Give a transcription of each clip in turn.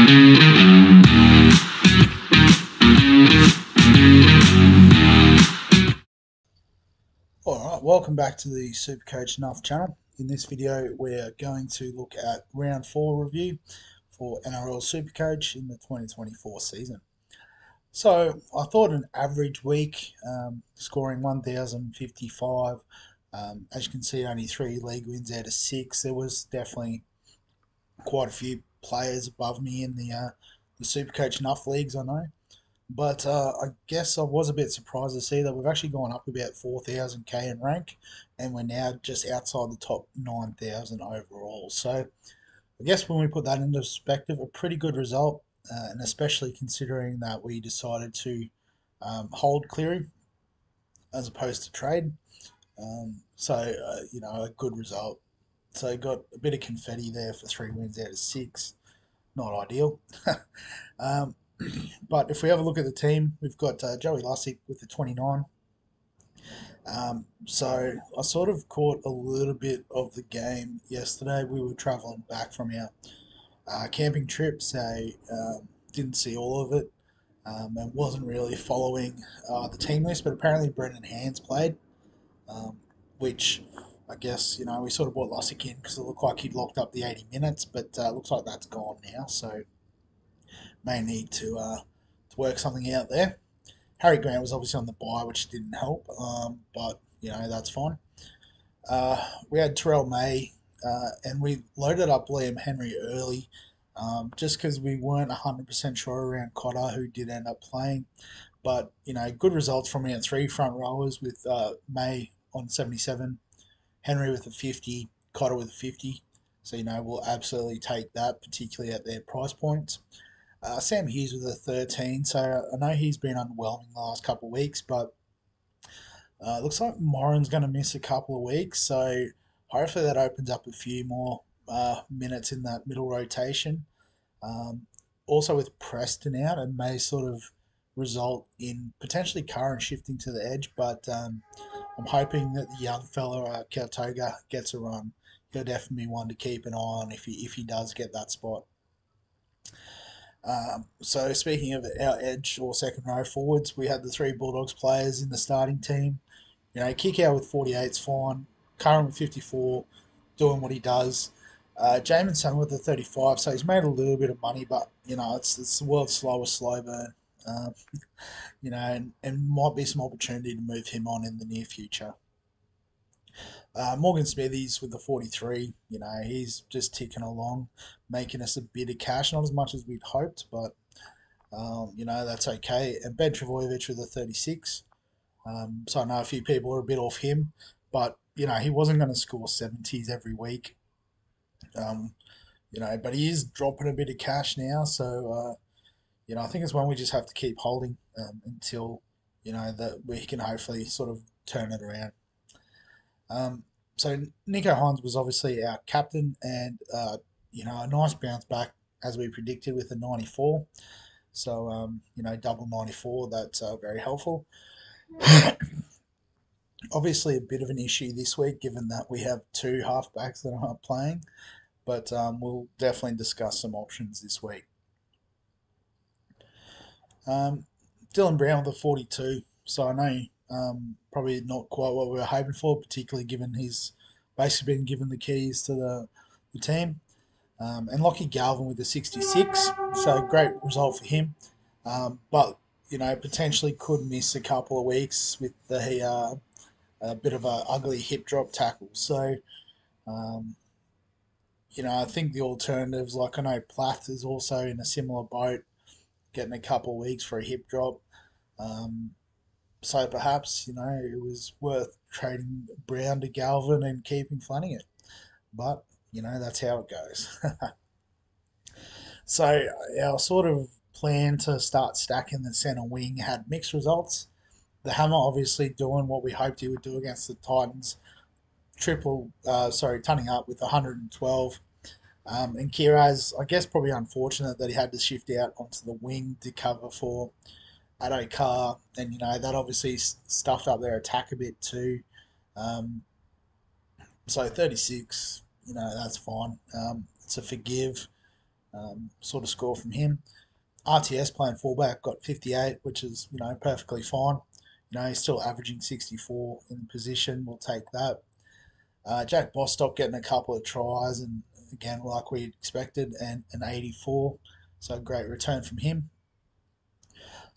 Alright, welcome back to the SuperCoach Nuff channel. In this video we're going to look at round 4 review for NRL SuperCoach in the 2024 season. So I thought an average week, scoring 1,055. As you can see, only 3 league wins out of 6. There was definitely quite a few players above me in the SuperCoach Nuff leagues, I know. But I guess I was a bit surprised to see that we've actually gone up about 4,000k in rank, and we're now just outside the top 9,000 overall. So I guess when we put that into perspective, a pretty good result, and especially considering that we decided to hold Cleary as opposed to trade. A good result. So got a bit of confetti there for 3 wins out of 6. Not ideal. But if we have a look at the team, we've got Joey Lussick with the 29. So I sort of caught a little bit of the game yesterday. We were travelling back from our camping trip, so didn't see all of it, and wasn't really following the team list. But apparently Brendan Hands played, which I guess, we sort of brought Lussick in because it looked like he'd locked up the 80 minutes, but looks like that's gone now, so may need to work something out there. Harry Grant was obviously on the bye, which didn't help, but that's fine. We had Terrell May, and we loaded up Liam Henry early, just because we weren't 100% sure around Cotter, who did end up playing. But good results from our 3 front rowers with May on 77, Henry with a 50, Cotter with a 50. So we'll absolutely take that, particularly at their price points. Sam Hughes with a 13, so I know he's been underwhelming the last couple of weeks, but looks like Moran's going to miss a couple of weeks, so hopefully that opens up a few more minutes in that middle rotation. Also with Preston out, it may sort of result in potentially Curran shifting to the edge, but I'm hoping that the young fella, Kautoga, gets a run. He'll definitely be one to keep an eye on if he does get that spot. So speaking of our edge or second row forwards, we had the 3 Bulldogs players in the starting team. Kick out with 48's fine. Curran with 54, doing what he does. Jamieson with the 35, so he's made a little bit of money, but it's the world's slowest slow burn. And might be some opportunity to move him on in the near future. Morgan Smithies with the 43, he's just ticking along, making us a bit of cash, not as much as we'd hoped, but, that's okay. And Ben Travojevic with a 36. So I know a few people are a bit off him, but, he wasn't going to score 70s every week. But he is dropping a bit of cash now, so, I think it's one we just have to keep holding until, that we can hopefully sort of turn it around. So Nico Hines was obviously our captain, and a nice bounce back as we predicted with a 94. So double 94. That's very helpful. Obviously, a bit of an issue this week, given that we have 2 halfbacks that aren't playing, but we'll definitely discuss some options this week. Dylan Brown with a 42. So I know probably not quite what we were hoping for, particularly given he's basically been given the keys to the team. And Lockie Galvin with the 66, so great result for him. But potentially could miss a couple of weeks with the a bit of a ugly hip drop tackle. So I think the alternatives, like I know Plath is also in a similar boat, getting a couple of weeks for a hip drop. So perhaps, it was worth trading Brown to Galvin and keeping Flanagan. But, that's how it goes. So our sort of plan to start stacking the centre wing had mixed results. The Hammer obviously doing what we hoped he would do against the Titans. Turning up with 112. And Kiraz, I guess probably unfortunate that he had to shift out onto the wing to cover for Addo Carr, and that obviously stuffed up their attack a bit too. So 36, that's fine. It's a forgive. sort of score from him. RTS playing fullback got 58, which is perfectly fine. He's still averaging 64 in the position. We'll take that. Jack Bostock getting a couple of tries and again like we expected and an 84, so great return from him.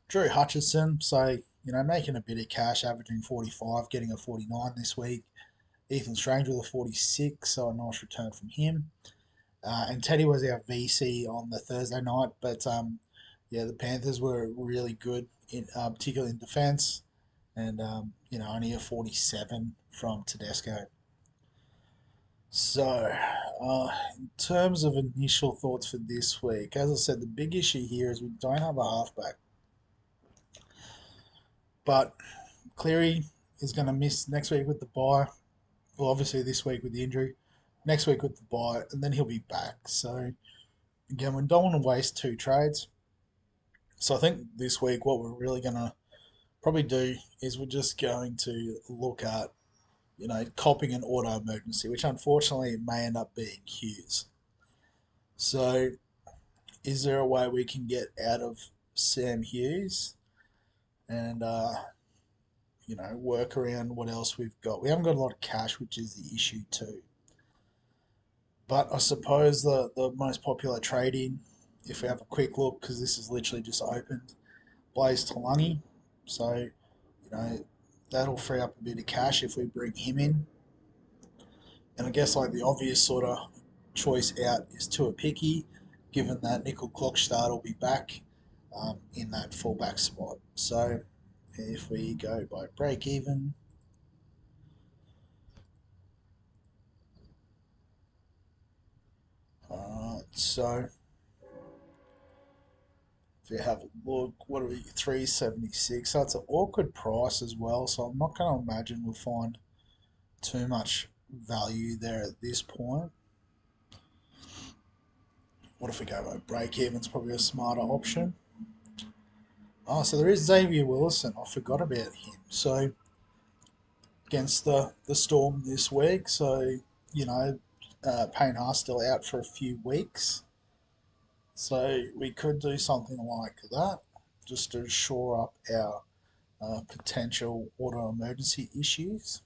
Drew Hutchison, so making a bit of cash, averaging 45, getting a 49 this week. Ethan Strange with a 46, so a nice return from him. And Teddy was our VC on the Thursday night, but yeah, the Panthers were really good, particularly in defence, and only a 47 from Tedesco. So, in terms of initial thoughts for this week, as I said, the big issue here is we don't have a halfback, but Cleary is going to miss next week with the bye. Well, obviously this week with the injury, next week with the bye, and then he'll be back. So again, we don't want to waste two trades. So I think this week what we're really going to probably do is we're just going to look at copying an auto emergency, which unfortunately may end up being Hughes. So is there a way we can get out of Sam Hughes and work around what else we've got? We haven't got a lot of cash, which is the issue too. But I suppose the most popular trading, if we have a quick look, because this is literally just opened, Blaze Talangi. So, that'll free up a bit of cash if we bring him in. And I guess like the obvious sort of choice out is Tuapiki, given that Nickel Clockstad will be back in that fullback spot. So if we go by break even, so if you have a look, what are we, 376? That's an awkward price as well, so I'm not going to imagine we'll find too much value there at this point. What if we go by break even? It's probably a smarter option. Oh, so there is Xavier Willison. I forgot about him. So against the Storm this week, so Payne Haas still out for a few weeks. So we could do something like that just to shore up our potential auto emergency issues.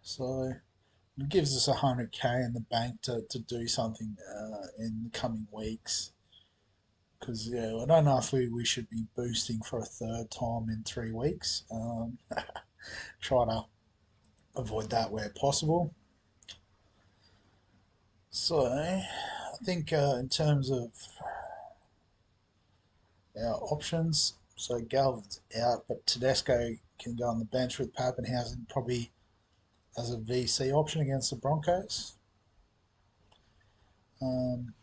So it gives us 100k in the bank to do something in the coming weeks. Because yeah, I don't know if we should be boosting for a third time in 3 weeks. Try to avoid that where possible. So I think in terms of our options, so Galvin's out, but Tedesco can go on the bench with Pappenhausen probably as a VC option against the Broncos. Um,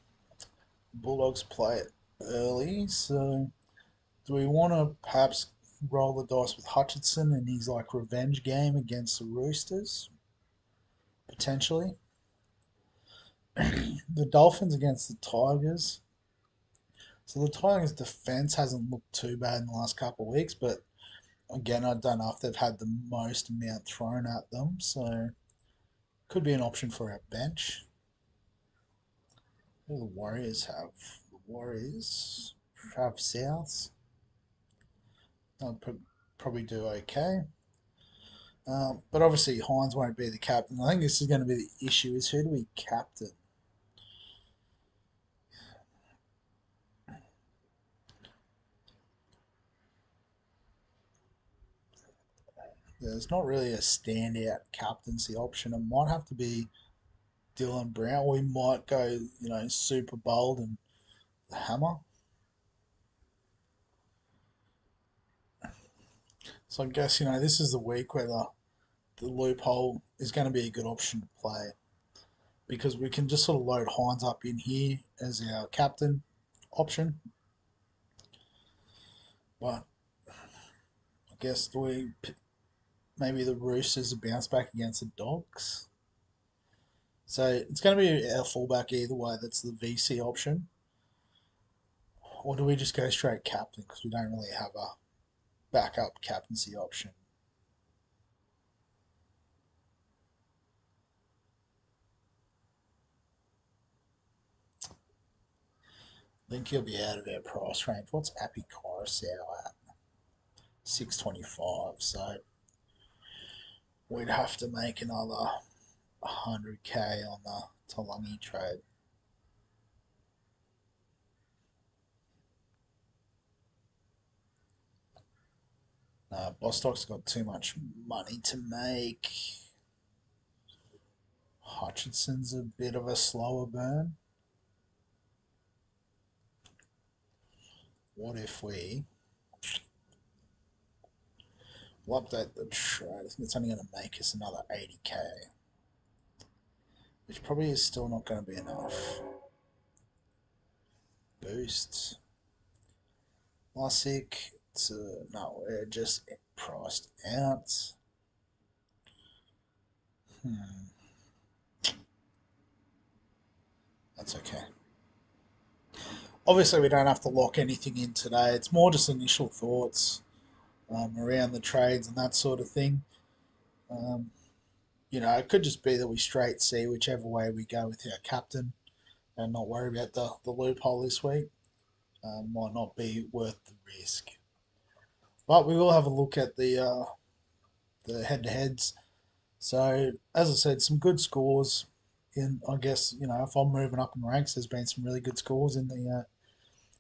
Bulldogs play it early, so do we want to perhaps roll the dice with Hutchinson in his like revenge game against the Roosters? Potentially. The Dolphins against the Tigers. So the Tigers' defense hasn't looked too bad in the last couple of weeks, but again, I don't know if they've had the most amount thrown at them, so could be an option for our bench. Who do the Warriors have? The Warriors have Souths. They'll probably do okay. But obviously Hines won't be the captain. I think this is going to be the issue: is who do we captain? There's not really a standout captaincy option. It might have to be Dylan Brown. We might go, super bold and the hammer. So I guess this is the week where the loophole is going to be a good option to play because we can just sort of load Hines up in here as our captain option. But I guess maybe the Roosters bounce back against the Dogs. So it's going to be our fullback either way. That's the VC option. Or do we just go straight captain because we don't really have a backup captaincy option? I think he'll be out of our price range. What's Appy Coruscant at? 625. So we'd have to make another 100k on the Talangi trade. Bostock's got too much money to make. Hutchinson's a bit of a slower burn. What if we'll update the trade? I think it's only going to make us another 80k, which probably is still not going to be enough. Boosts. Classic. No, we're just priced out. That's okay. Obviously, we don't have to lock anything in today. It's more just initial thoughts around the trades and that sort of thing. Um, it could just be that we straight see whichever way we go with our captain and not worry about the loophole this week. Might not be worth the risk. But we will have a look at the head-to-heads. So, as I said, some good scores. I guess, if I'm moving up in ranks, there's been some really good scores in the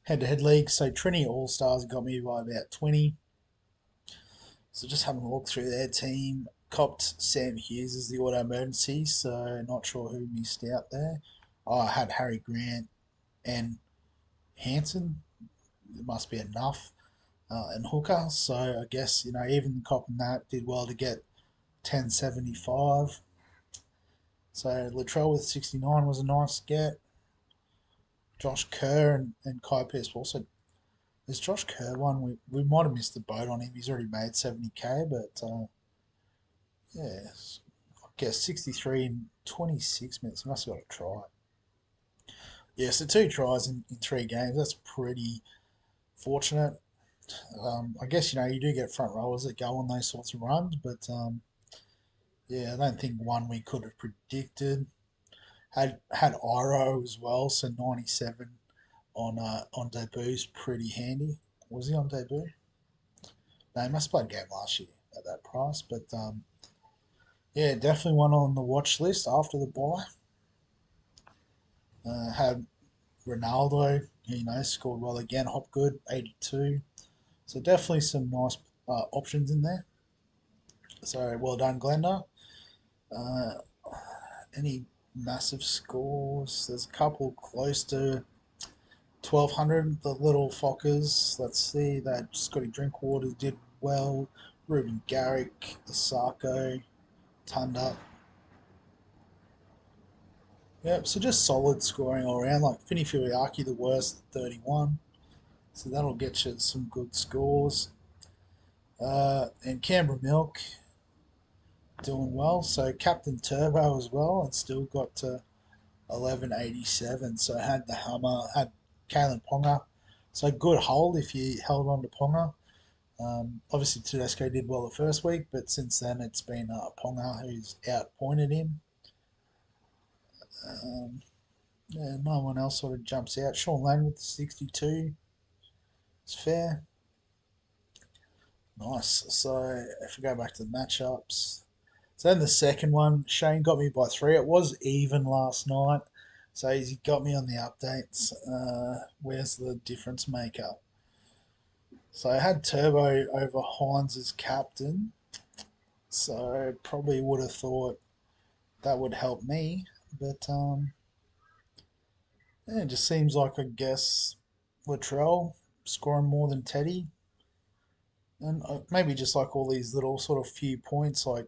head-to-head league. So, Trinity All-Stars got me by about 20. So just having a look through their team, copped Sam Hughes as the auto emergency, so not sure who missed out there. Oh, I had Harry Grant and Hanson. It must be enough. And Hooker, so I guess, even copping that did well to get 1075. So Latrell with 69 was a nice get. Josh Kerr and Kai Pierce also. There's Josh Kerr one. We might have missed the boat on him. He's already made 70k, but yeah, I guess 63 in 26 minutes. Must have got a try. Yeah, so two tries in 3 games. That's pretty fortunate. I guess, you do get front rowers that go on those sorts of runs, but yeah, I don't think one we could have predicted. Had Iro as well, so 97 on debut is pretty handy. Was he on debut? No, he must have played a game last year at that price, but yeah, definitely one on the watch list after the buy. Had Ronaldo, scored well again. Hopgood, 82. So definitely some nice options in there. So well done, Glenda. Uh, any massive scores? There's a couple close to 1200. The little Fockers. Let's see that Scotty Drinkwater did well. Ruben Garrick, Asako, Tunda. Yep, so just solid scoring all around. Like Finny Furiaki, the worst, 31. So that'll get you some good scores. And Canberra Milk doing well. So Captain Turbo as well, and still got to 1187. So had the Hammer, had Kalen Ponga. So good hold if you held on to Ponga. Obviously Tedesco did well the first week, but since then it's been Ponga who's outpointed him. Yeah, no one else sort of jumps out. Sean Lane with the 62. It's fair. Nice. So if we go back to the matchups, so then the second one, Shane got me by 3. It was even last night, so he got me on the updates. Where's the difference maker? So I had Turbo over Hines as captain, so probably would have thought that would help me, but yeah, it just seems like, I guess, Latrell scoring more than Teddy. And maybe just like all these little sort of few points, like,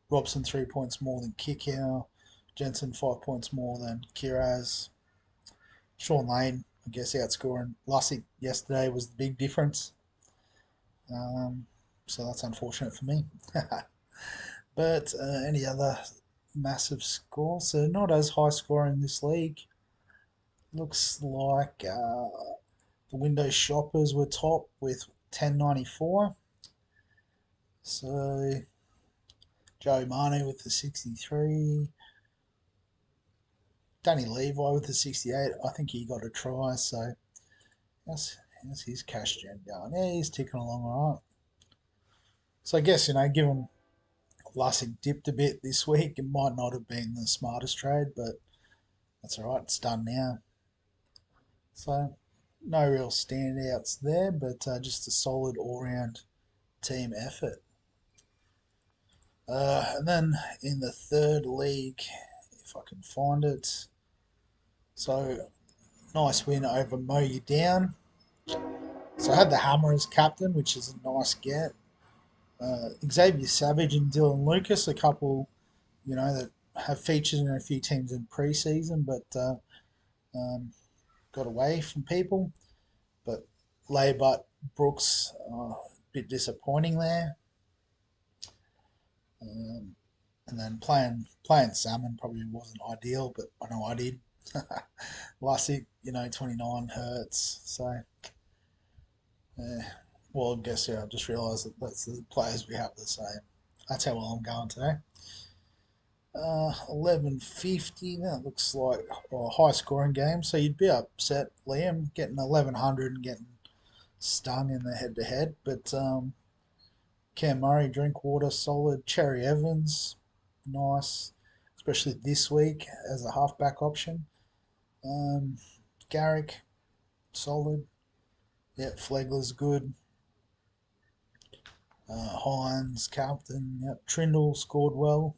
Robson 3 points more than Kickow, Jensen 5 points more than Kiraz. Sean Lane, I guess, outscoring Lussick yesterday was the big difference. So that's unfortunate for me. But any other massive score? So not as high scoring this league. Looks like the Windows Shoppers were top with 1094. So Joe Mane with the 63. Danny Levi with the 68. I think he got a try, so that's his cash gen going. Yeah, he's ticking along all right. So I guess, given Lussick dipped a bit this week, it might not have been the smartest trade, but that's all right. It's done now. So no real standouts there, but just a solid all-round team effort. And then in the third league, if I can find it, so nice win over Mow You Down. So I had the Hammer as captain, which is a nice get. Xavier Savage and Dylan Lucas, a couple, that have featured in a few teams in pre-season, but um, got away from people. But Laybutt, Brooks, a bit disappointing there. And then playing Salmon probably wasn't ideal, but I know I did. Lussick, 29 hurts. So, well, I guess, I just realised that that's the players we have the same. That's how well I'm going today. 1150, that looks like a high scoring game. So you'd be upset, Liam, getting 1100 and getting stung in the head to head. But Cam Murray, Drinkwater, solid. Cherry Evans, nice, especially this week as a halfback option. Garrick, solid. Yep, Flegler's good. Hines, Carlton, yep. Trindle scored well,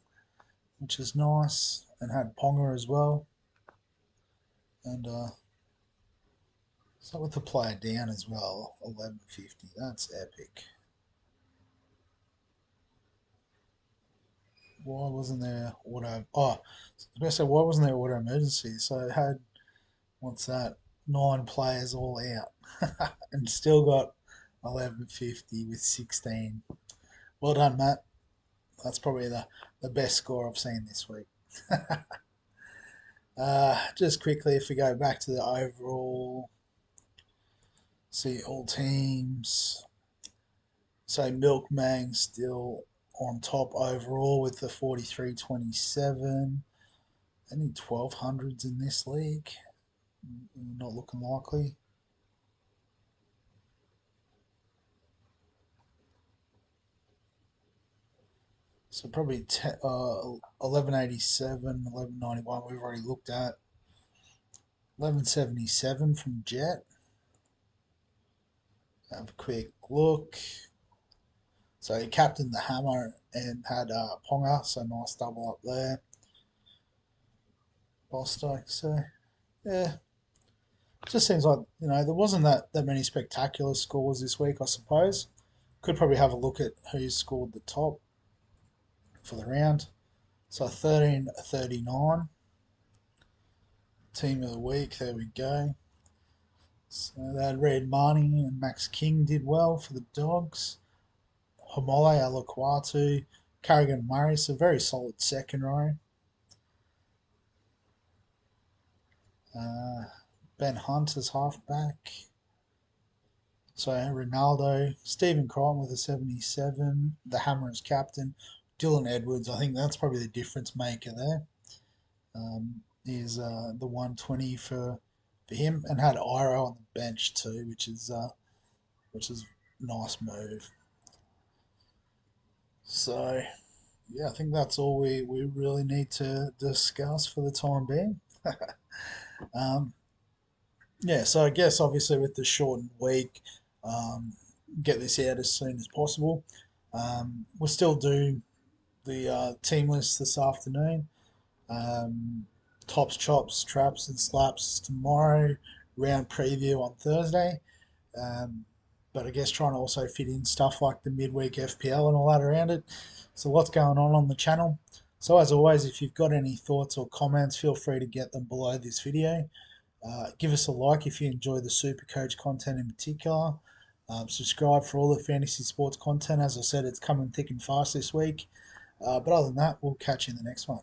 which is nice, and had Ponga as well. And so with the player down as well, 1150. That's epic. Why wasn't there auto? Oh, I was going to say, why wasn't there auto emergency? So it had, what's that? 9 players all out, and still got 1150 with 16. Well done, Matt. That's probably the best score I've seen this week. Just quickly, if we go back to the overall, see all teams. So Milkman still on top overall with the 43.27. Any 1200s in this league? Not looking likely. So probably 1187, 1191 we've already looked at. 1177 from Jet. Have a quick look. So he captained the Hammer and had Ponga, so nice double up there. Bostock, so yeah. Just seems like, there wasn't that many spectacular scores this week, I suppose. Could probably have a look at who's scored the top for the round. So 1339. Team of the week, there we go. So they had Red Marnie and Max King did well for the Dogs. Homole, Alaquatu, Carrigan Murray, so very solid second row. Ben Hunt as halfback. So Ronaldo, Stephen Crichton with a 77, the Hammer as captain. Dylan Edwards, I think that's probably the difference maker there. Is the 120 for him, and had Iro on the bench too, which is a nice move. So yeah, I think that's all we really need to discuss for the time being. um, yeah, so I guess obviously with the shortened week, um, get this out as soon as possible. We'll still do the team list this afternoon. Um, Tops, chops, traps, and slaps tomorrow. Round preview on Thursday. Um, but I guess trying to also fit in stuff like the midweek FPL and all that around it. So what's going on the channel? So as always, if you've got any thoughts or comments, feel free to get them below this video. Give us a like if you enjoy the SuperCoach content in particular. Subscribe for all the fantasy sports content. As I said, it's coming thick and fast this week. But other than that, we'll catch you in the next one.